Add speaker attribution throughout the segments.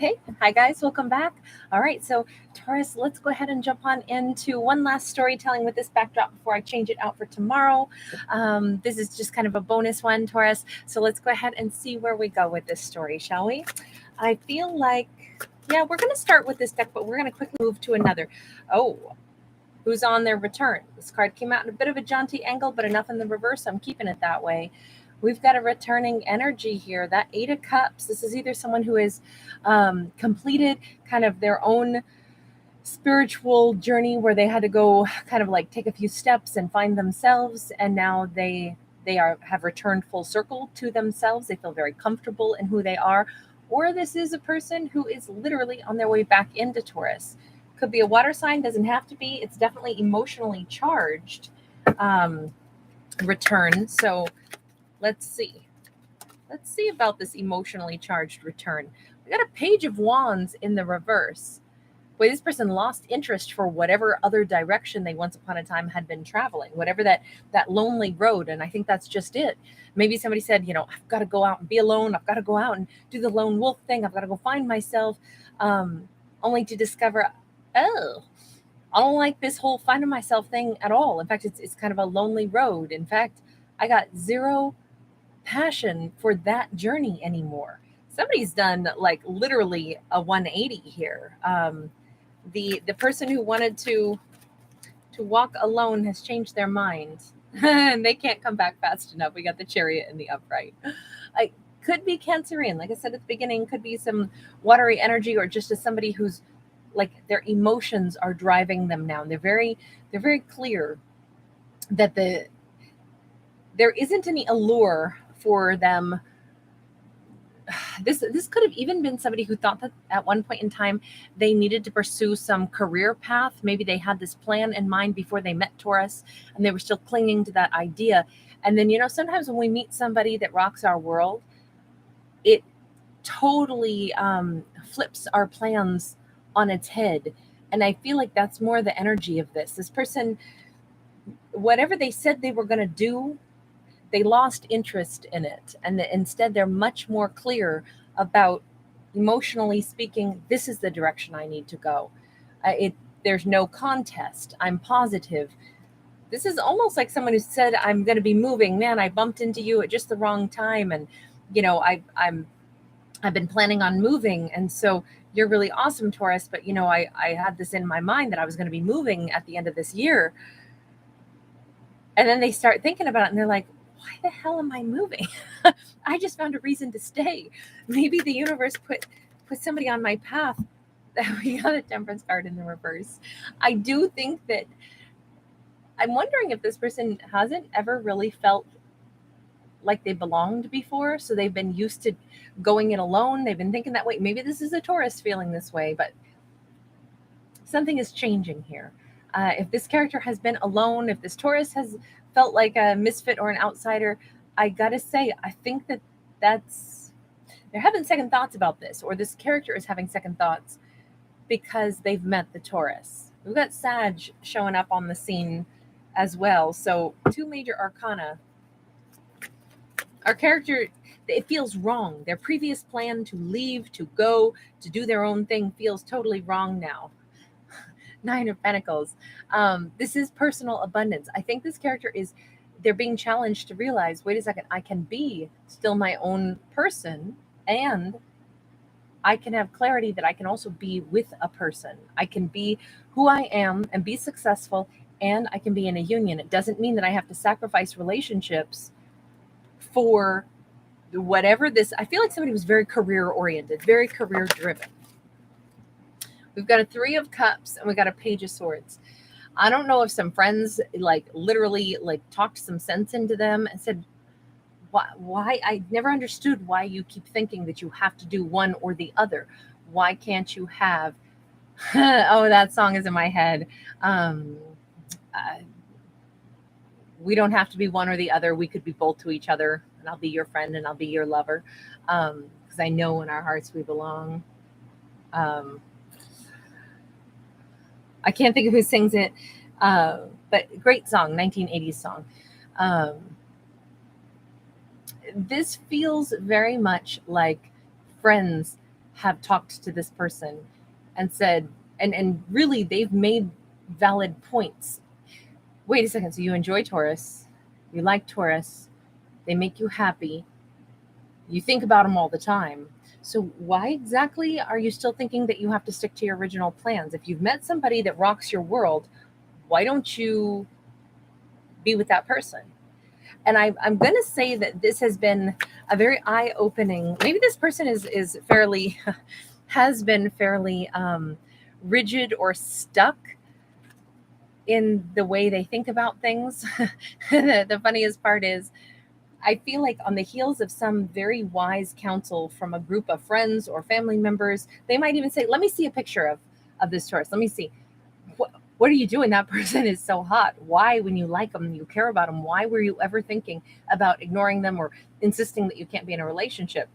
Speaker 1: Hey, hi guys, welcome back. All right, so Taurus, let's go ahead and jump on into one last storytelling with this backdrop before I change it out for tomorrow. This is just kind of a bonus one, Taurus. So let's go ahead and see where we go with this story, shall we? I feel like, yeah, we're going to start with this deck, but we're going to quickly move to another. Oh, who's on their return? This card came out in a bit of a jaunty angle, but enough in the reverse, so I'm keeping it that way. We've got a returning energy here. That Eight of Cups. This is either someone who is completed kind of their own spiritual journey where they had to go kind of like take a few steps and find themselves, and now they have returned full circle to themselves. They feel very comfortable in who they are. Or this is a person who is literally on their way back into Taurus. Could be a water sign, doesn't have to be. It's definitely emotionally charged um, return. So let's see. Let's see about this emotionally charged return. We got a Page of Wands in the reverse. Boy, this person lost interest for whatever other direction they once upon a time had been traveling, whatever that lonely road. And I think that's just it. Maybe somebody said, I've got to go out and be alone. I've got to go out and do the lone wolf thing. I've got to go find myself, only to discover, oh, I don't like this whole finding myself thing at all. In fact, it's kind of a lonely road. In fact, I got zero passion for that journey anymore. Somebody's done like literally a 180 here. The person who wanted to walk alone has changed their mind, and they can't come back fast enough. We got the Chariot in the upright. I could be Cancerian, like I said at the beginning. Could be some watery energy, or just as somebody who's like their emotions are driving them now. They're very clear that there isn't any allure for them. This could have even been somebody who thought that at one point in time they needed to pursue some career path. Maybe they had this plan in mind before they met Taurus, and they were still clinging to that idea. And then, sometimes when we meet somebody that rocks our world, it totally flips our plans on its head. And I feel like that's more the energy of this person. Whatever they said they were going to do, they lost interest in it, and instead they're much more clear about, emotionally speaking, this is the direction I need to go. There's no contest. I'm positive. This is almost like someone who said, I'm going to be moving. Man, I bumped into you at just the wrong time, and I've been planning on moving, and so you're really awesome, Taurus. But I had this in my mind that I was going to be moving at the end of this year, and then they start thinking about it, and they're like, why the hell am I moving? I just found a reason to stay. Maybe the universe put somebody on my path. We got a Temperance card in the reverse. I do think that I'm wondering if this person hasn't ever really felt like they belonged before. So they've been used to going it alone. They've been thinking that way. Maybe this is a Taurus feeling this way, but something is changing here. If this character has been alone, if this Taurus has felt like a misfit or an outsider, I gotta say, I think they're having second thoughts about this, or this character is having second thoughts because they've met the Taurus. We've got Sag showing up on the scene as well. So 2 major arcana. Our character, it feels wrong. Their previous plan to leave, to go, to do their own thing feels totally wrong now. 9 of Pentacles. This is personal abundance. I think this character they're being challenged to realize, wait a second, I can be still my own person, and I can have clarity that I can also be with a person. I can be who I am and be successful, and I can be in a union. It doesn't mean that I have to sacrifice relationships for whatever this. I feel like somebody was very career oriented, very career driven. We've got a 3 of Cups, and we got a Page of Swords. I don't know if some friends literally talked some sense into them and said, why I never understood why you keep thinking that you have to do one or the other. Why can't you have oh, that song is in my head. We don't have to be one or the other. We could be both to each other, and I'll be your friend and I'll be your lover, because I know in our hearts we belong. I can't think of who sings it, but great song, 1980s song. This feels very much like friends have talked to this person and said, and really they've made valid points. Wait a second, so you enjoy Taurus, you like Taurus, they make you happy, you think about them all the time. So why exactly are you still thinking that you have to stick to your original plans? If you've met somebody that rocks your world, why don't you be with that person? And I'm going to say that this has been a very eye-opening. Maybe this person is fairly has been fairly rigid or stuck in the way they think about things. The funniest part is, I feel like on the heels of some very wise counsel from a group of friends or family members, they might even say, "Let me see a picture of this Taurus. Let me see. What are you doing? That person is so hot. Why, when you like them, you care about them, why were you ever thinking about ignoring them or insisting that you can't be in a relationship?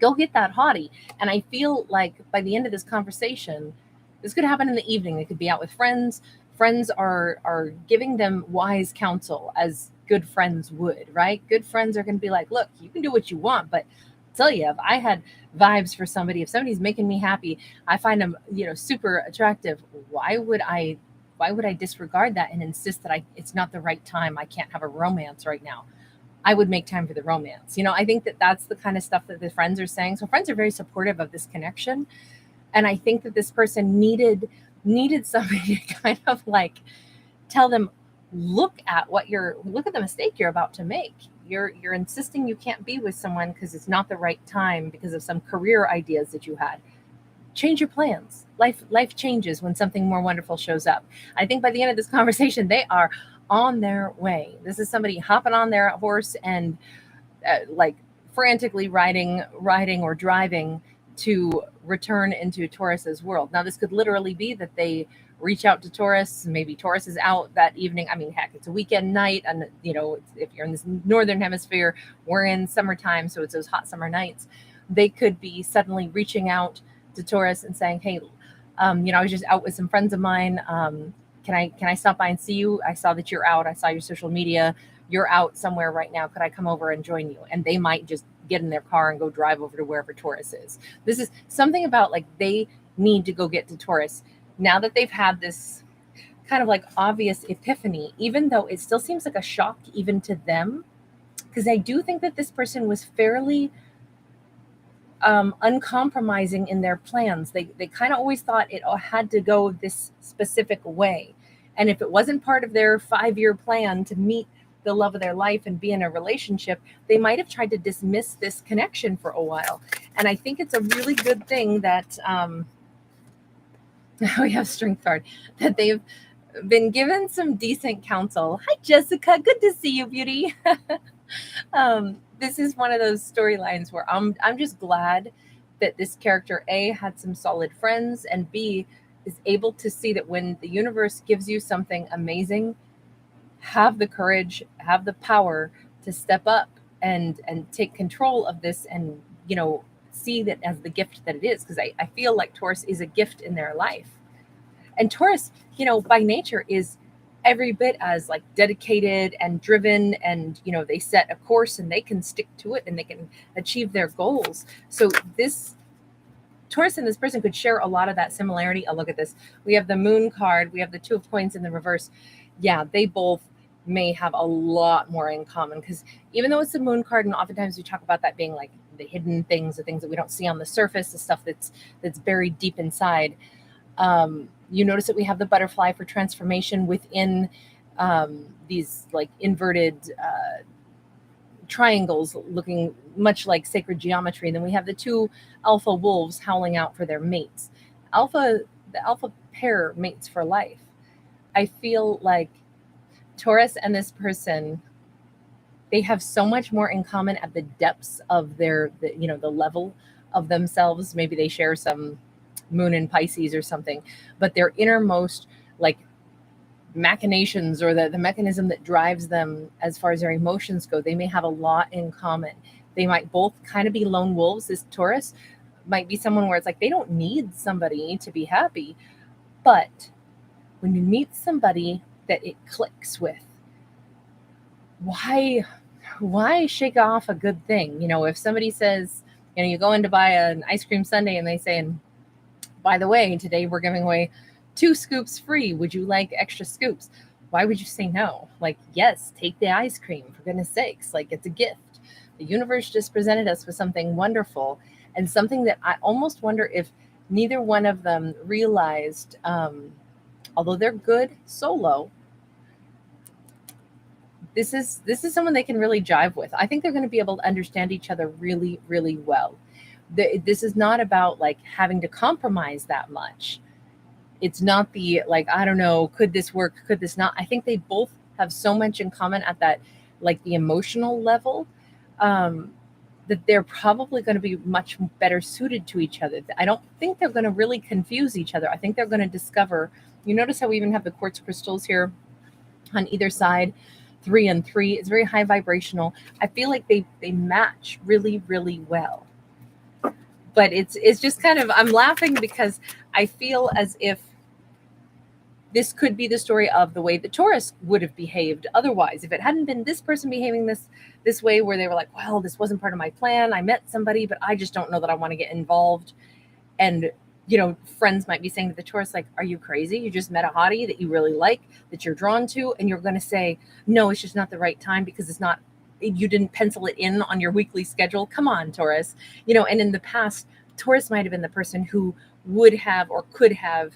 Speaker 1: Go get that hottie." And I feel like by the end of this conversation, this could happen in the evening. They could be out with friends. Friends are giving them wise counsel as good friends would, right? Good friends are going to be like, "Look, you can do what you want, but I'll tell you, if I had vibes for somebody, if somebody's making me happy, I find them, super attractive. Why would I disregard that and insist that it's not the right time? I can't have a romance right now. I would make time for the romance." I think that that's the kind of stuff that the friends are saying. So friends are very supportive of this connection. And I think that this person needed somebody to kind of like tell them, look at the mistake you're about to make. You're insisting you can't be with someone because it's not the right time because of some career ideas that you had. Change your plans. Life changes when something more wonderful shows up. I think by the end of this conversation, they are on their way. This is somebody hopping on their horse and like frantically riding or driving to return into Taurus's world. Now, this could literally be that they reach out to Taurus. Maybe Taurus is out that evening. I mean, heck, it's a weekend night, and if you're in this northern hemisphere, we're in summertime, so it's those hot summer nights. They could be suddenly reaching out to Taurus and saying, "Hey, I was just out with some friends of mine. Can I stop by and see you? I saw that you're out. I saw your social media. You're out somewhere right now. Could I come over and join you?" And they might just get in their car and go drive over to wherever Taurus is. This is something about like they need to go get to Taurus now that they've had this kind of like obvious epiphany, even though it still seems like a shock even to them, because I do think that this person was fairly uncompromising in their plans. They kind of always thought it had to go this specific way. And if it wasn't part of their 5-year plan to meet the love of their life and be in a relationship, they might have tried to dismiss this connection for a while. And I think it's a really good thing that we have Strength card, that they've been given some decent counsel. Hi, Jessica. Good to see you, beauty. This is one of those storylines where I'm just glad that this character A had some solid friends, and B is able to see that when the universe gives you something amazing, have the courage, have the power to step up and take control of this, and see that as the gift that it is. Because I feel like Taurus is a gift in their life. And Taurus, by nature is every bit as like dedicated and driven, and they set a course and they can stick to it and they can achieve their goals. So this Taurus and this person could share a lot of that similarity. Oh, look at this. We have the Moon card. We have the Two of Coins in the reverse. Yeah, they both may have a lot more in common, because even though it's the Moon card, and oftentimes we talk about that being like the hidden things, the things that we don't see on the surface, the stuff that's buried deep inside. You notice that we have the butterfly for transformation within these like inverted triangles looking much like sacred geometry. And then we have the two alpha wolves howling out for their mates. The alpha pair mates for life. I feel like Taurus and this person, they have so much more in common at the depths of the level of themselves. Maybe they share some Moon in Pisces or something, but their innermost like machinations, or the mechanism that drives them as far as their emotions go, they may have a lot in common. They might both kind of be lone wolves. This Taurus might be someone where it's like they don't need somebody to be happy, but when you meet somebody that it clicks with, why shake off a good thing? If somebody says, You go in to buy an ice cream sundae and they say, and by the way, today we're giving away 2 scoops free. Would you like extra scoops? Why would you say no? Like, yes, take the ice cream, for goodness sakes. Like, it's a gift. The universe just presented us with something wonderful and something that I almost wonder if neither one of them realized, although they're good solo, this is someone they can really jive with. I think they're going to be able to understand each other really, really well. This is not about like having to compromise that much. It's not the like, I don't know, could this work, could this not? I think they both have so much in common at that, like the emotional level, um, that they're probably going to be much better suited to each other. I don't think they're going to really confuse each other. I think they're going to discover. You notice how we even have the quartz crystals here on either side, 3 and 3. It's very high vibrational. I feel like they match really, really well. But it's just kind of, I'm laughing because I feel as if this could be the story of the way the Taurus would have behaved otherwise. If it hadn't been this person behaving this way, where they were like, well, this wasn't part of my plan. I met somebody, but I just don't know that I want to get involved. And friends might be saying to the Taurus, like, are you crazy? You just met a hottie that you really like, that you're drawn to, and you're going to say, no, it's just not the right time because you didn't pencil it in on your weekly schedule. Come on, Taurus. And in the past, Taurus might have been the person who would have or could have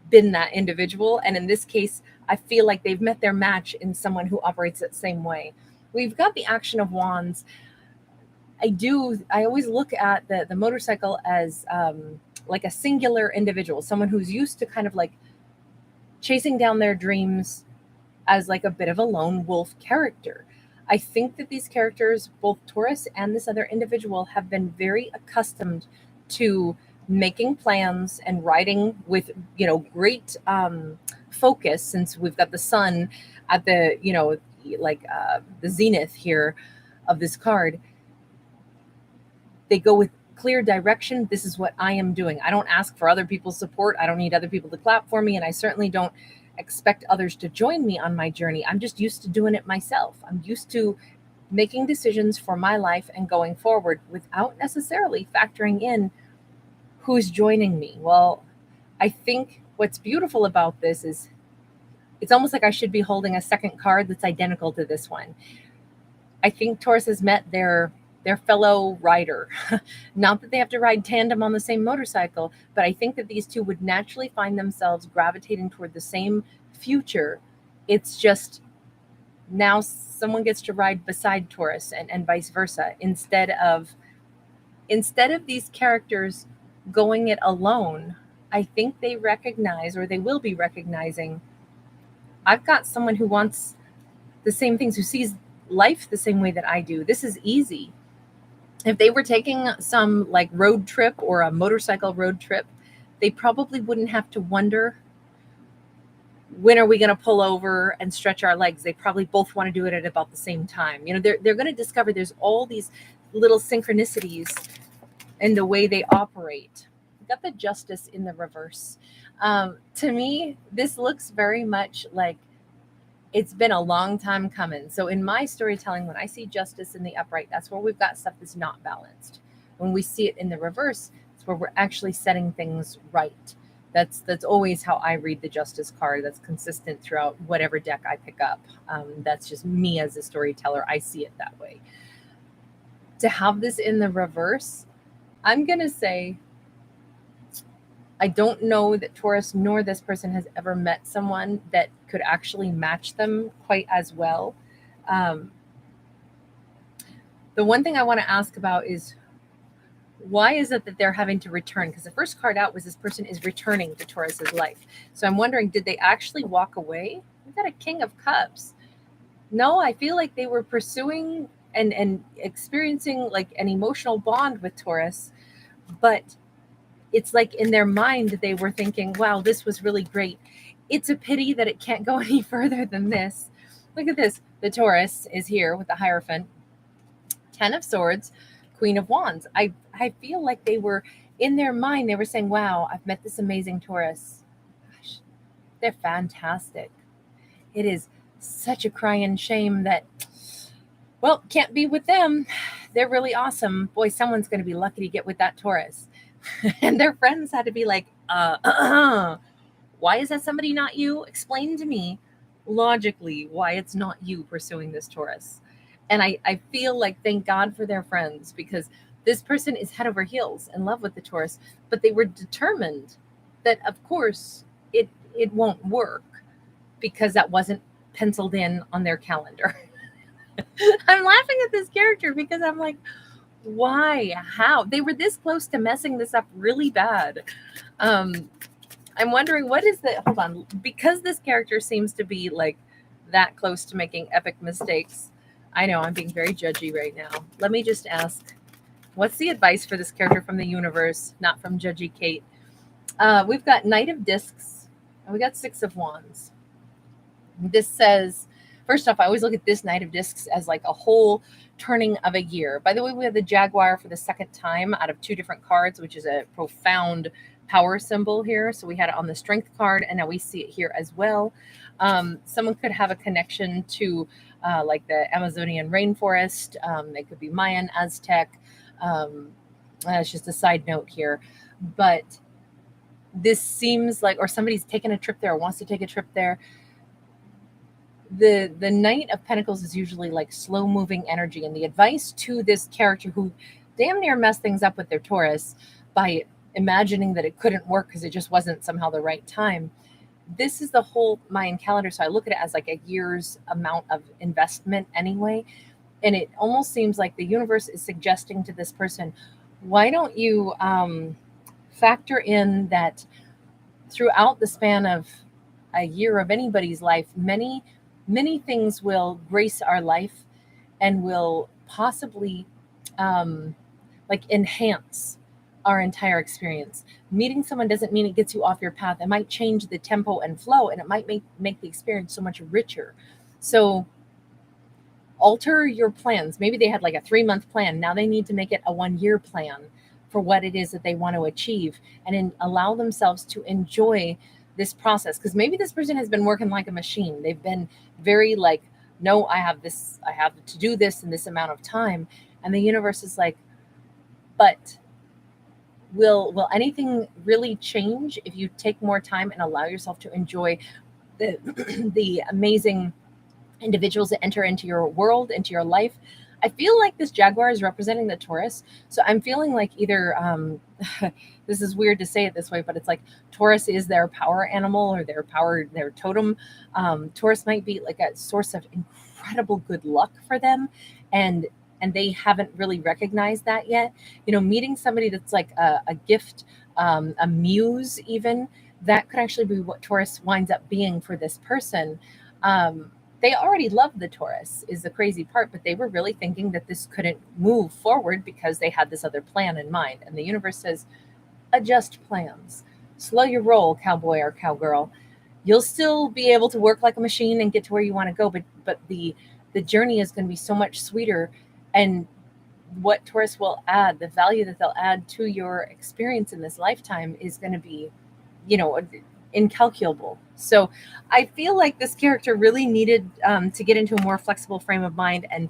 Speaker 1: been that individual. And in this case, I feel like they've met their match in someone who operates that same way. We've got the Action of Wands. I always look at the motorcycle as like a singular individual, someone who's used to kind of like chasing down their dreams as like a bit of a lone wolf character. I think that these characters, both Taurus and this other individual, have been very accustomed to making plans and riding with, great focus, since we've got the sun at the, the zenith here of this card. They go with clear direction. This is what I am doing. I don't ask for other people's support. I don't need other people to clap for me. And I certainly don't expect others to join me on my journey. I'm just used to doing it myself. I'm used to making decisions for my life and going forward without necessarily factoring in who's joining me. Well, I think what's beautiful about this is it's almost like I should be holding a second card that's identical to this one. I think Taurus has met their fellow rider. Not that they have to ride tandem on the same motorcycle, but I think that these two would naturally find themselves gravitating toward the same future. It's just now someone gets to ride beside Taurus and vice versa, instead of these characters going it alone. I think they recognize, or they will be recognizing, I've got someone who wants the same things, who sees life the same way that I do. This is easy. If they were taking some like road trip or a motorcycle road trip, they probably wouldn't have to wonder, when are we going to pull over and stretch our legs? They probably both want to do it at about the same time. They're going to discover there's all these little synchronicities in the way they operate. We got the Justice in the reverse. To me, this looks very much like it's been a long time coming. So in my storytelling, when I see Justice in the upright, that's where we've got stuff that's not balanced. When we see it in the reverse, it's where we're actually setting things right. That's always how I read the Justice card. That's consistent throughout whatever deck I pick up. That's just me as a storyteller. I see it that way. To have this in the reverse, I'm going to say, I don't know that Taurus nor this person has ever met someone that could actually match them quite as well. The one thing I want to ask about is, why is it that they're having to return? Because the first card out was this person is returning to Taurus's life. So I'm wondering, did they actually walk away? We've got a King of Cups. No, I feel like they were pursuing and experiencing like an emotional bond with Taurus, but it's like in their mind they were thinking, wow, this was really great. It's a pity that it can't go any further than this. Look at this. The Taurus is here with the Hierophant, 10 of Swords, Queen of Wands. I feel like they were, in their mind, they were saying, wow, I've met this amazing Taurus. Gosh, they're fantastic. It is such a crying shame that Well, can't be with them. They're really awesome. Boy, someone's going to be lucky to get with that Taurus. And their friends had to be like, why is that somebody not you? Explain to me logically why it's not you pursuing this Taurus. And I feel like thank God for their friends, because this person is head over heels in love with the Taurus, but they were determined that of course it won't work because that wasn't penciled in on their calendar. I'm laughing at this character because I'm like, why? How? They were this close to messing this up really bad. Um, I'm wondering what is the hold on, because this character seems to be like that close to making epic mistakes. I know I'm being very judgy right now. Let me just ask, what's the advice for this character from the universe, not from Judgy Kate? We've got Knight of Discs and we got Six of Wands. This says, first off, I always look at this Knight of Discs as like a whole turning of a year. By the way, we have the Jaguar for the second time out of two different cards, which is a profound power symbol here. So we had it on the Strength card, and now we see it here as well. Someone could have a connection to like the Amazonian rainforest. They could be Mayan, Aztec. It's just a side note here. But this seems like, or somebody's taken a trip there or wants to take a trip there. The Knight of Pentacles is usually like slow moving energy, and the advice to this character who damn near messed things up with their Taurus by imagining that it couldn't work because it just wasn't somehow the right time. This is the whole Mayan calendar, so I look at it as like a year's amount of investment anyway, and it almost seems like the universe is suggesting to this person, why don't you factor in that throughout the span of a year of anybody's life, many things will grace our life and will possibly like enhance our entire experience. Meeting someone doesn't mean it gets you off your path. It might change the tempo and flow, and it might make the experience so much richer. So alter your plans. Maybe they had like a 3-month plan. Now they need to make it a 1-year plan for what it is that they want to achieve, and allow themselves to enjoy this process. Because maybe this person has been working like a machine. They've been very like, no, I have to do this in this amount of time. And the universe is like, but will anything really change if you take more time and allow yourself to enjoy the the amazing individuals that enter into your world, into your life? I feel like this Jaguar is representing the Taurus. So I'm feeling like either, this is weird to say it this way, but it's like Taurus is their power animal or their totem. Taurus might be like a source of incredible good luck for them. And they haven't really recognized that yet. Meeting somebody that's like a gift, a muse even, that could actually be what Taurus winds up being for this person. They already love the Taurus is the crazy part, but they were really thinking that this couldn't move forward because they had this other plan in mind. And the universe says, adjust plans, slow your roll, cowboy or cowgirl. You'll still be able to work like a machine and get to where you want to go, but the journey is going to be so much sweeter. And what Taurus will add, the value that they'll add to your experience in this lifetime is going to be, incalculable. So I feel like this character really needed to get into a more flexible frame of mind and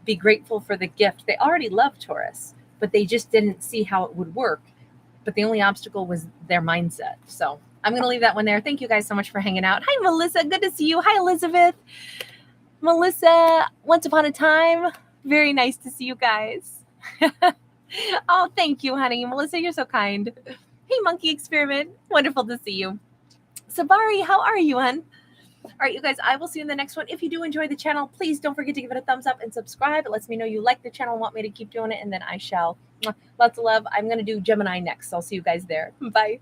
Speaker 1: be grateful for the gift. They already love Taurus, but they just didn't see how it would work. But the only obstacle was their mindset. So I'm going to leave that one there. Thank you guys so much for hanging out. Hi, Melissa. Good to see you. Hi, Elizabeth. Melissa, once upon a time. Very nice to see you guys. Oh, thank you, honey. Melissa, you're so kind. Hey, Monkey Experiment. Wonderful to see you. Sabari, how are you, hon? All right, you guys, I will see you in the next one. If you do enjoy the channel, please don't forget to give it a thumbs up and subscribe. It lets me know you like the channel and want me to keep doing it, and then I shall. Lots of love. I'm going to do Gemini next. So I'll see you guys there. Bye.